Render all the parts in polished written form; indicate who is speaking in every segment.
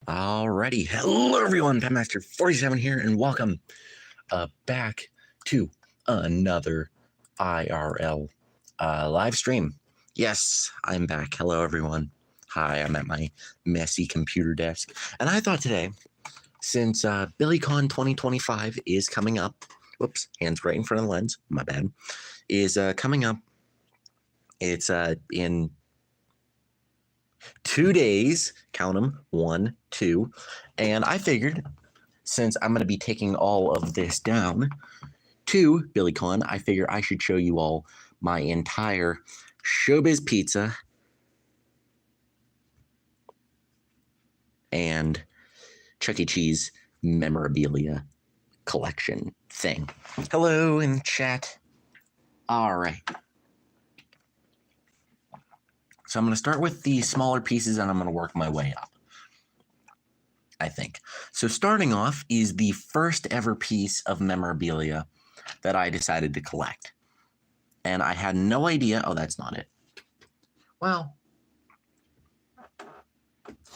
Speaker 1: Alrighty, hello everyone, Petmaster 47 here, and welcome back to another IRL live stream. Yes, I'm back. Hello everyone. Hi, I'm at my messy computer desk, and I thought today, since BillyCon 2025 is coming up, whoops, hands right in front of the lens, my bad, is coming up. It's in 2 days, count them, 1, 2, and I figured since I'm going to be taking all of this down to BillyCon, I figure I should show you all my entire Showbiz Pizza and Chuck E. Cheese memorabilia collection thing. Hello in chat. All right. So I'm going to start with the smaller pieces and I'm going to work my way up, I think. So starting off is the first ever piece of memorabilia that I decided to collect. And I had no idea. Oh, that's not it. Well,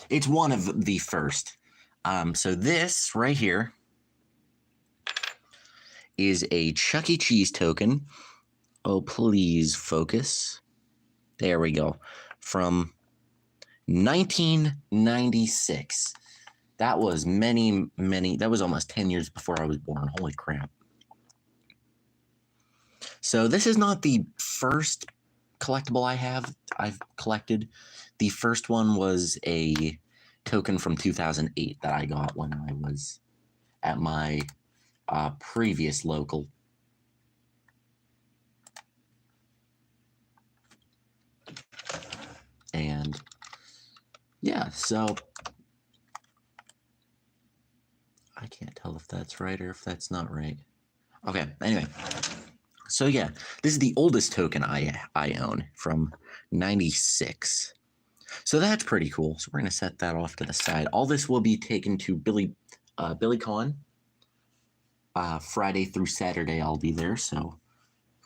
Speaker 1: it's one of the first. So this right here is a Chuck E. Cheese token. Oh, please focus. There we go. From 1996. That was that was almost 10 years before I was born. Holy crap. So this is not the first collectible I've collected. The first one was a token from 2008 that I got when I was at my previous local. And yeah, so I can't tell if that's right or if that's not right. Okay, anyway. So yeah, this is the oldest token I own from 96. So that's pretty cool. So we're going to set that off to the side. All this will be taken to BillyCon. Friday through Saturday I'll be there, so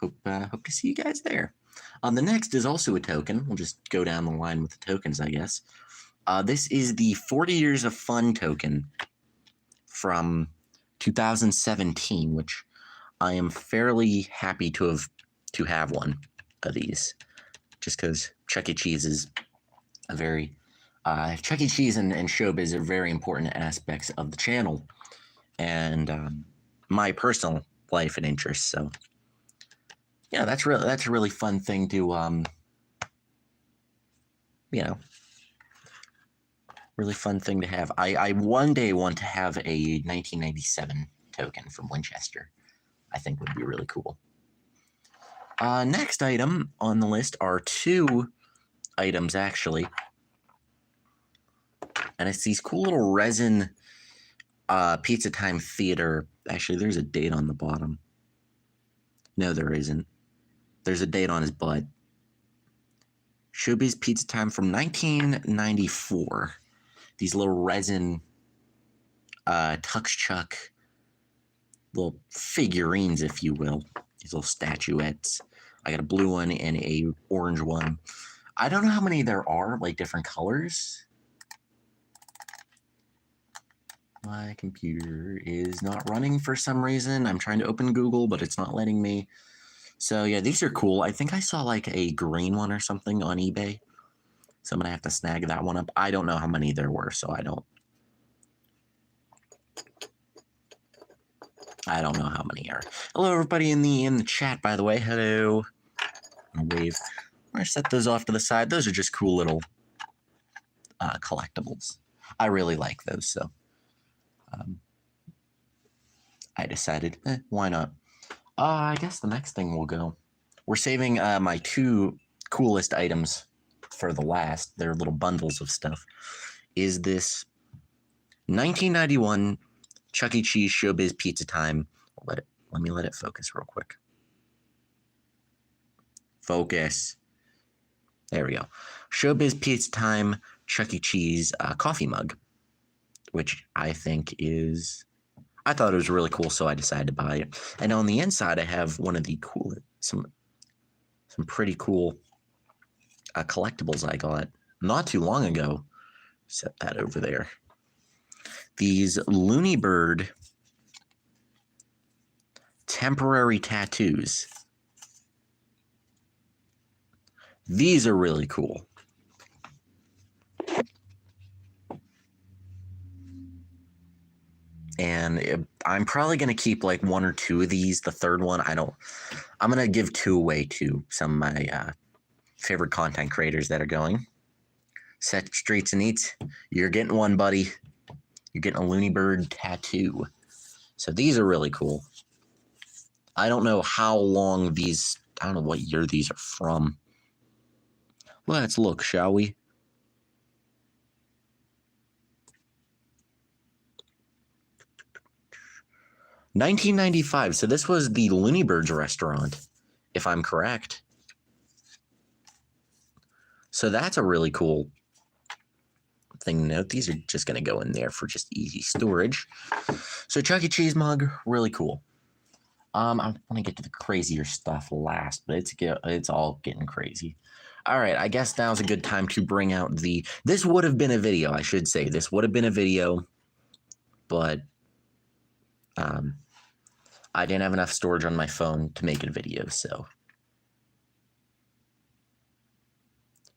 Speaker 1: hope to see you guys there. The next is also a token. We'll just go down the line with the tokens, I guess. This is the 40 Years of Fun token from 2017, which I am fairly happy to have one of these, just because Chuck E. Cheese is a very Chuck E. Cheese and Showbiz are very important aspects of the channel, and my personal life and interests. So yeah, that's a really fun thing to really fun thing to have. I one day want to have a 1997 token from Winchester. I think would be really cool. Next item on the list are two items, actually. And it's these cool little resin Pizza Time Theater. Actually, there's a date on the bottom. No, there isn't. There's a date on his butt. Showbiz Pizza Time from 1994. These little resin Tux Chuck little figurines, if you will. These little statuettes. I got a blue one and a orange one. I don't know how many there are, like different colors. My computer is not running for some reason. I'm trying to open Google, but it's not letting me. So yeah, these are cool. I think I saw like a green one or something on eBay. So I'm going to have to snag that one up. I don't know how many there were, so I don't know how many are. Hello, everybody in the chat, by the way. Hello. I'll wave. I'm going to set those off to the side. Those are just cool little collectibles. I really like those, so I decided, why not? I guess the next thing we'll go. We're saving my two coolest items for the last. They're little bundles of stuff. Is this 1991 Chuck E. Cheese Showbiz Pizza Time. Let me let it focus real quick. Focus. There we go. Showbiz Pizza Time Chuck E. Cheese coffee mug, which I think is... I thought it was really cool, so I decided to buy it. And on the inside, I have one of the cool... Some pretty cool collectibles I got not too long ago. Set that over there. these Looney Bird temporary tattoos. These are really cool. And I'm probably going to keep like one or two of these. The third one, I'm going to give two away to some of my favorite content creators that are going. Set Streets and Eats, you're getting one, buddy. You're getting a Looney Bird tattoo. So these are really cool. I don't know how long these, I don't know what year these are from. Let's look, shall we? $19.95. So this was the Looney Birds restaurant, if I'm correct. So that's a really cool thing to note. These are just going to go in there for just easy storage. So Chuck E. Cheese mug, really cool. I want to get to the crazier stuff last, but it's all getting crazy. All right, I guess now's a good time to bring out this would have been a video, I should say. This would have been a video, but I didn't have enough storage on my phone to make it a video, so.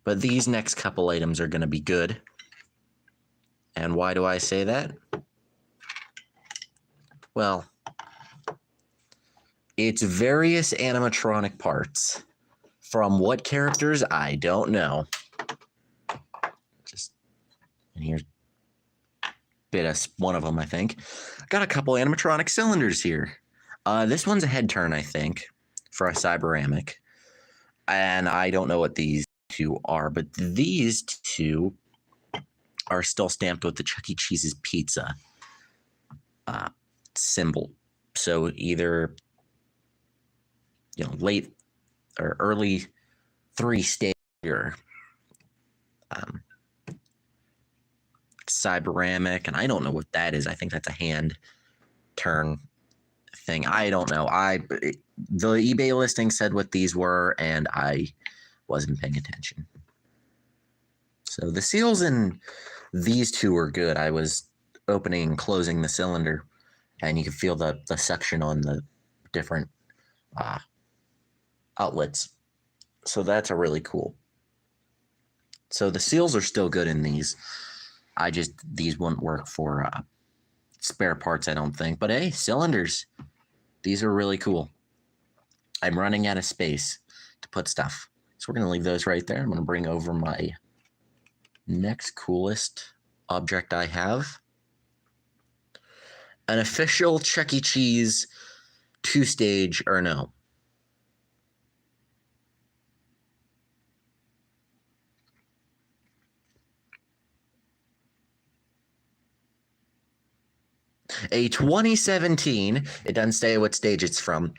Speaker 1: But these next couple items are going to be good. And why do I say that? Well, it's various animatronic parts. From what characters, I don't know. And here's one of them, I think. Got a couple animatronic cylinders here. This one's a head turn, I think, for a Cyberamic. And I don't know what these two are, but these two are still stamped with the Chuck E. Cheese's pizza symbol. So either, late or early 3-stage or Cyberamic, and I don't know what that is. I think that's a hand turn thing. I don't know. The eBay listing said what these were, and I wasn't paying attention. So the seals in these two are good. I was opening and closing the cylinder, and you can feel the suction on the different outlets. So that's a really cool. So the seals are still good in these. These wouldn't work for spare parts, I don't think. But hey, cylinders. These are really cool. I'm running out of space to put stuff. So we're going to leave those right there. I'm going to bring over my next coolest object I have. An official Chuck E. Cheese 2-stage, or no. A 2017, it doesn't say what stage it's from,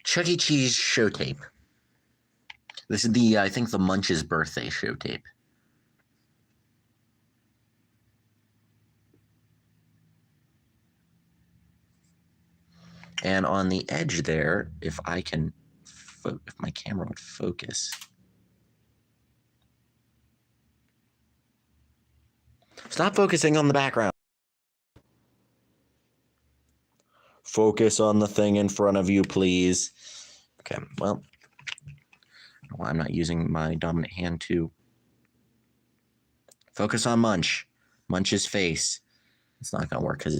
Speaker 1: Chuck E. Cheese show tape. This is I think the Munch's birthday show tape. And on the edge there, if my camera would focus. Stop focusing on the background. Focus on the thing in front of you, please. Okay, well, I'm not using my dominant hand to focus on Munch's face. It's not gonna work because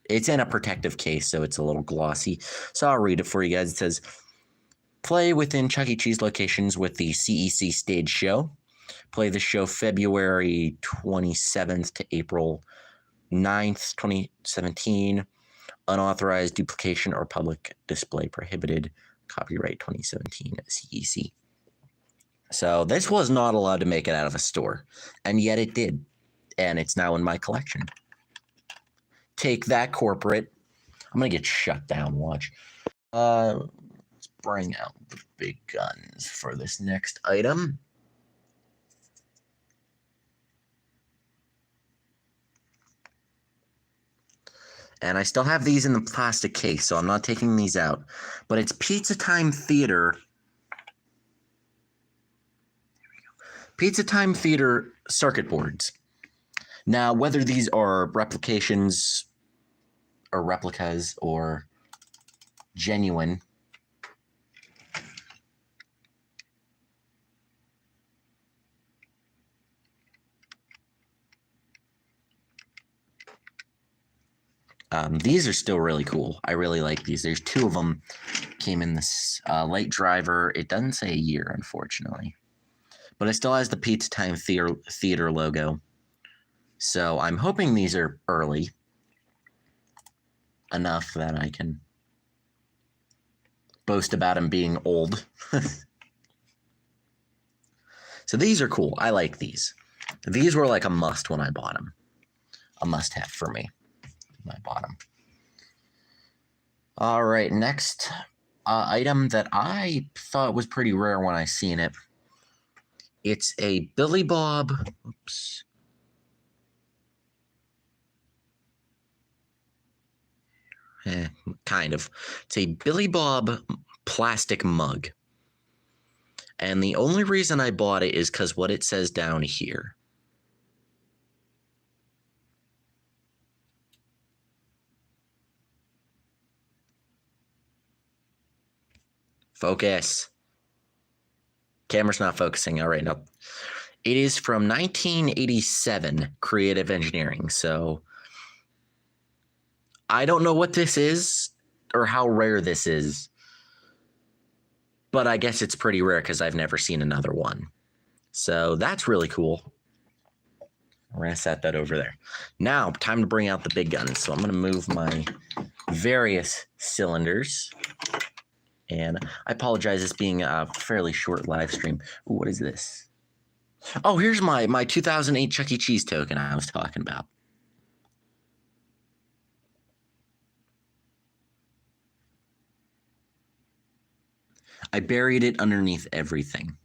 Speaker 1: it's in a protective case, so it's a little glossy. So I'll read it for you guys. It says, play within Chuck E. Cheese locations with the CEC stage show. Play the show February 27th to April 9th, 2017. Unauthorized duplication or public display prohibited. Copyright 2017 CEC. So this was not allowed to make it out of a store, and yet it did, and it's now in my collection. Take that, corporate. I'm gonna get shut down. Watch. Let's bring out the big guns for this next item. And I still have these in the plastic case, so I'm not taking these out. But it's Pizza Time Theater. There we go. Pizza Time Theater circuit boards. Now, whether these are replications or replicas or genuine, these are still really cool. I really like these. There's two of them. Came in this light driver. It doesn't say a year, unfortunately, but it still has the Pizza Time Theater logo. So I'm hoping these are early enough that I can boast about them being old. So these are cool. I like these. These were like a must when I bought them. A must-have for me when I bought them. All right, next item that I thought was pretty rare when I seen it. It's a Billy Bob. Oops. Kind of. It's a Billy Bob plastic mug. And the only reason I bought it is because what it says down here. Focus. Camera's not focusing. All right, no. It is from 1987, Creative Engineering. So I don't know what this is or how rare this is, but I guess it's pretty rare because I've never seen another one. So that's really cool. We're going to set that over there. Now, time to bring out the big guns. So I'm going to move my various cylinders. And I apologize, this being a fairly short live stream. Ooh, what is this? Oh, here's my 2008 Chuck E. Cheese token I was talking about. I buried it underneath everything.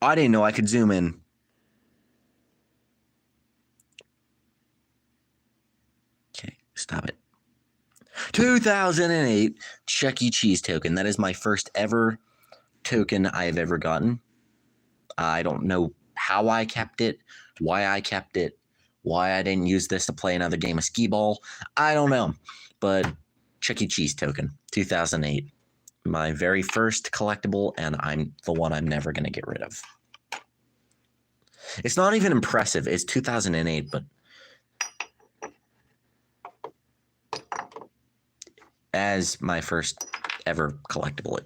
Speaker 1: I didn't know I could zoom in. Okay, stop it. 2008 Chuck E. Cheese token. That is my first ever token I have ever gotten. I don't know how I kept it, why I kept it, why I didn't use this to play another game of skee ball. I don't know. But Chuck E. Cheese token, 2008. My very first collectible, and I'm the one I'm never going to get rid of. It's not even impressive. It's 2008, but as my first ever collectible,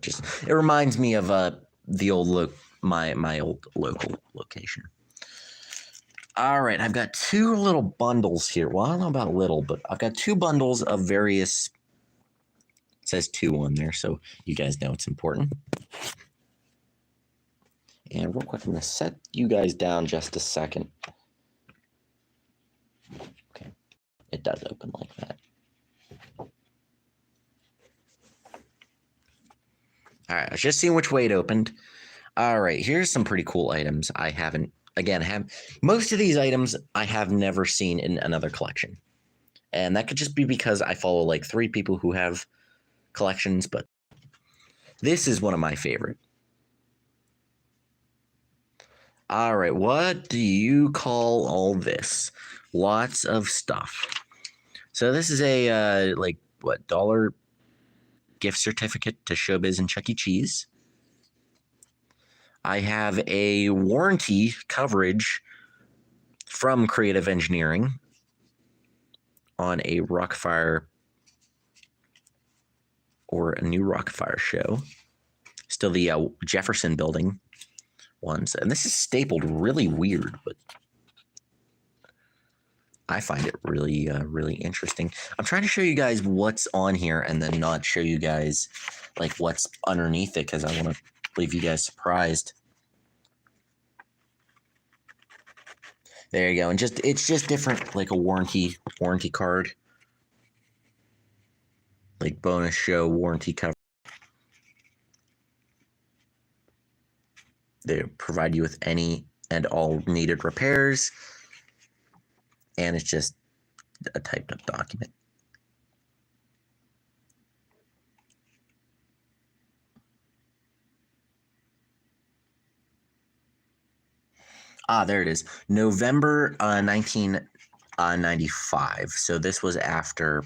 Speaker 1: it reminds me of the old my old local location. All right, I've got two little bundles here. Well, I don't know about little, but I've got two bundles of various. It says 2 on there, so you guys know it's important. And real quick, I'm going to set you guys down just a second. Okay, it does open like that. All right, I was just seeing which way it opened. All right, here's some pretty cool items I haven't, most of these items I have never seen in another collection. And that could just be because I follow like 3 people who have collections, but this is one of my favorite. All right, what do you call all this? Lots of stuff. So this is a $1 gift certificate to Showbiz and Chuck E. Cheese. I have a warranty coverage from Creative Engineering on a Rockfire or a new Rockfire show. Still the Jefferson Building ones. And this is stapled really weird, but I find it really, really interesting. I'm trying to show you guys what's on here and then not show you guys like what's underneath it because I want to leave you guys surprised. There you go. And it's just different, like a warranty card. Like bonus show warranty cover. They provide you with any and all needed repairs. And it's just a typed up document. There it is. November 1995. So this was after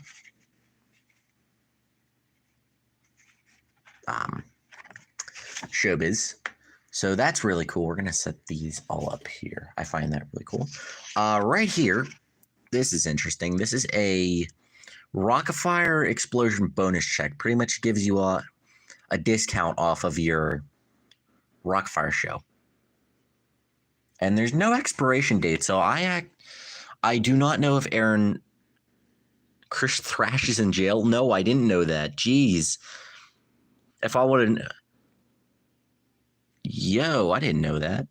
Speaker 1: Showbiz. So that's really cool. We're going to set these all up here. I find that really cool. Right here, this is interesting. This is a Rockafire Explosion bonus check. Pretty much gives you a discount off of your Rockafire show. And there's no expiration date, so I do not know if Chris Thrash is in jail. No, I didn't know that. Jeez. If I would have... Yo, I didn't know that.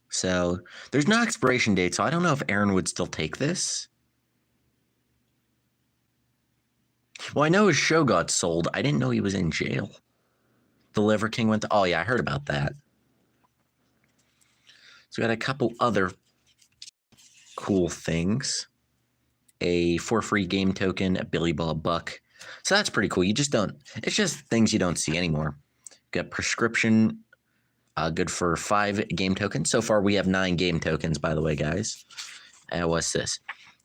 Speaker 1: So, there's no expiration date, so I don't know if Aaron would still take this. Well, I know his show got sold. I didn't know he was in jail. The Liver King went to... Oh, yeah, I heard about that. So we got a couple other cool things. A for free game token, a Billy Bob Buck. So that's pretty cool. You just don't... It's just things you don't see anymore. Got prescription... good for 5 game tokens. So far, we have 9 game tokens, by the way, guys. And what's this?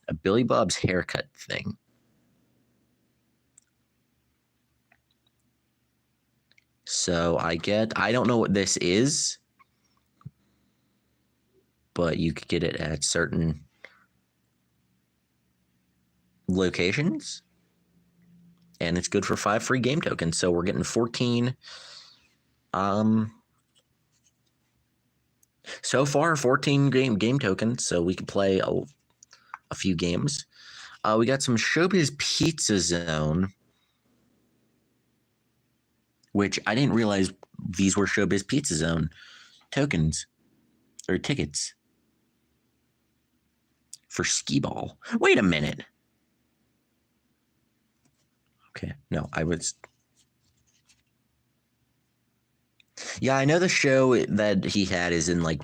Speaker 1: A Billy Bob's haircut thing. So I don't know what this is, but you could get it at certain locations. And it's good for 5 free game tokens. So we're getting 14. So far, 14 game tokens, so we can play a few games. We got some Showbiz Pizza Zone, which I didn't realize these were Showbiz Pizza Zone tokens or tickets for skee ball. Wait a minute. Okay, no, I was... Yeah, I know the show that he had is in like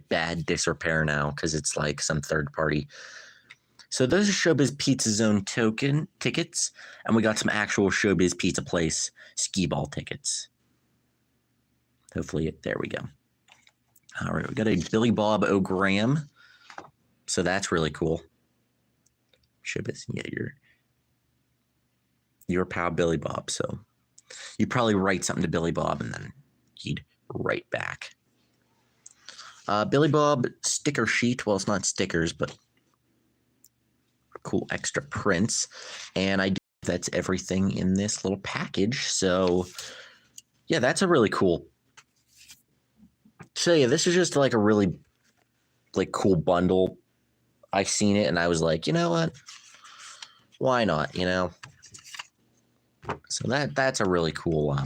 Speaker 1: bad disrepair now because it's like some third party. So those are Showbiz Pizza Zone token tickets, and we got some actual Showbiz Pizza Place skee ball tickets. Hopefully, there we go. All right, we got a Billy Bob O'Graham, so that's really cool. Showbiz, yeah, your pal Billy Bob. So you probably write something to Billy Bob, and then he'd write back. Billy Bob sticker sheet. Well, it's not stickers, but cool extra prints. And I do that's everything in this little package. So yeah, that's a really cool. So yeah, this is just like a really cool bundle. I seen it and I was like, you know what? Why not? You know. So that's a really cool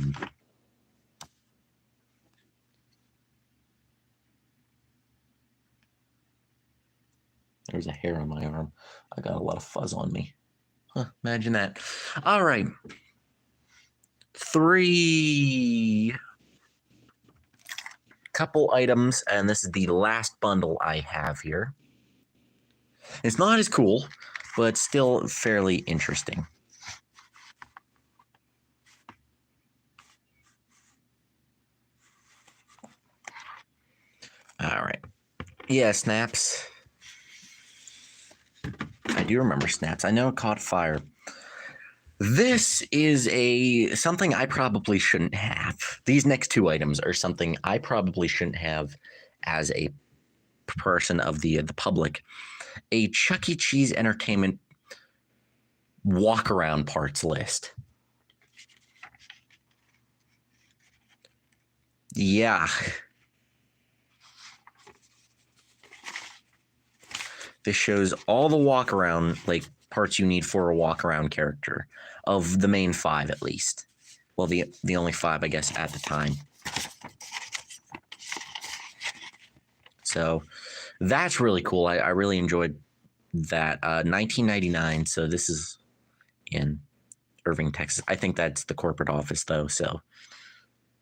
Speaker 1: There's a hair on my arm. I got a lot of fuzz on me. Huh, imagine that. All right. 3 couple items, and this is the last bundle I have here. It's not as cool, but still fairly interesting. All right. Yeah, snaps. I do remember snaps. I know it caught fire. This is something I probably shouldn't have. These next 2 items are something I probably shouldn't have as a person of the public. A Chuck E. Cheese Entertainment walk-around parts list. Yeah. This shows all the walk-around parts you need for a walk-around character of the main 5 at least. Well, the only 5 I guess at the time. So that's really cool. I really enjoyed that. 1999. So this is in Irving, Texas. I think that's the corporate office though. So,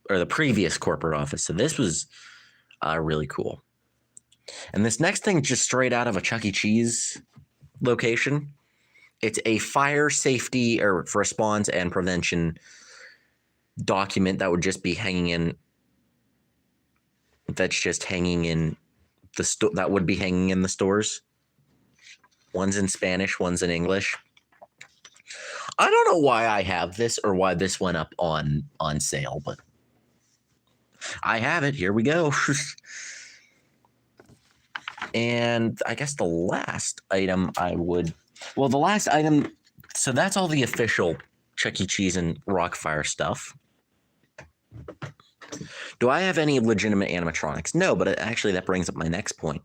Speaker 1: or the previous corporate office. So this was really cool. And this next thing just straight out of a Chuck E. Cheese location. It's a fire safety or response and prevention document that would just be hanging in that's just hanging in the store, that would be hanging in the stores. One's in Spanish, one's in English. I don't know why I have this or why this went up on sale, but I have it. Here we go. And I guess the last item so that's all the official Chuck E. Cheese and Rockfire stuff. Do I have any legitimate animatronics? No, but actually that brings up my next point.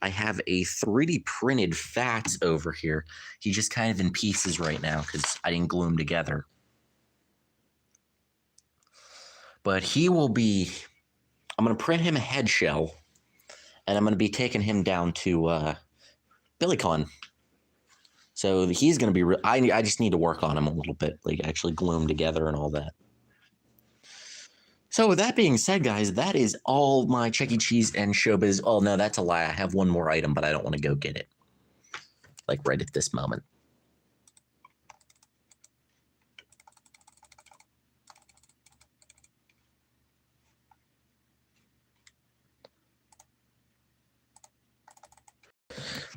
Speaker 1: I have a 3D printed Fats over here. He's just kind of in pieces right now because I didn't glue him together. But he will be, I'm going to print him a head shell, and I'm going to be taking him down to BillyCon. So he's going to be, I just need to work on him a little bit, like actually glue him together and all that. So with that being said, guys, that is all my Chuck E. Cheese and Showbiz. Oh, no, that's a lie. I have one more item, but I don't want to go get it. Like right at this moment.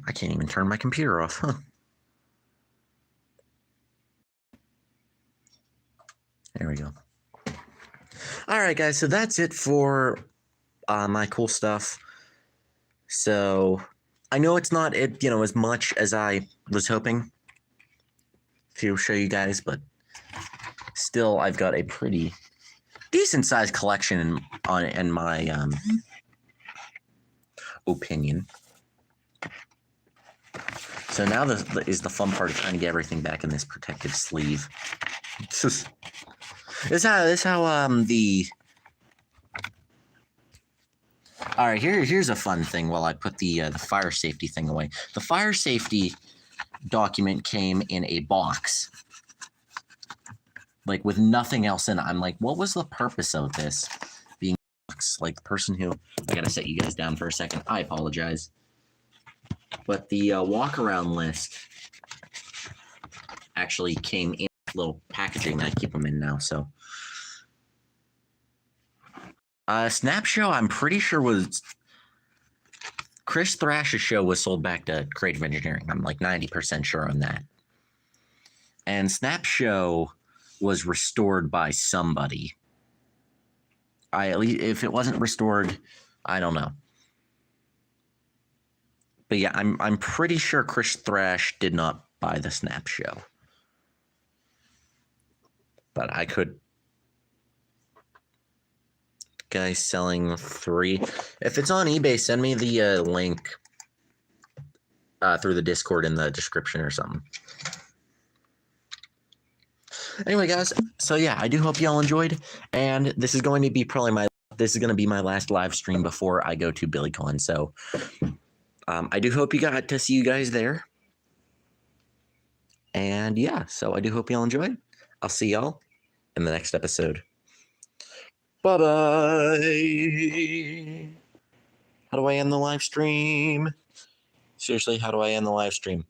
Speaker 1: I can't even turn my computer off, huh? There we go. All right, guys, so that's it for my cool stuff. So I know it's not as much as I was hoping to show you guys, but still, I've got a pretty decent sized collection in my opinion. So now is the fun part of trying to get everything back in this protective sleeve. This how the. All right, here's a fun thing. While I put the fire safety thing away, the fire safety document came in a box, like with nothing else in it. I'm like, what was the purpose of this being a box? Like the person who, I gotta set you guys down for a second. I apologize, but the walk around list actually came in little packaging that I keep them in now. So, Snap Show, I'm pretty sure was Chris Thrash's show was sold back to Creative Engineering. I'm like 90% sure on that. And Snap Show was restored by somebody. At least if it wasn't restored, I don't know. But yeah, I'm pretty sure Chris Thrash did not buy the Snap Show. But I could. Guy selling 3. If it's on eBay, send me the link through the Discord in the description or something. Anyway, guys, so yeah, I do hope y'all enjoyed, and this is going to be my last live stream before I go to BillyCon. So I do hope you got to see you guys there. And yeah, so I do hope y'all enjoyed. I'll see y'all in the next episode. Bye-bye. How do I end the live stream? Seriously, how do I end the live stream?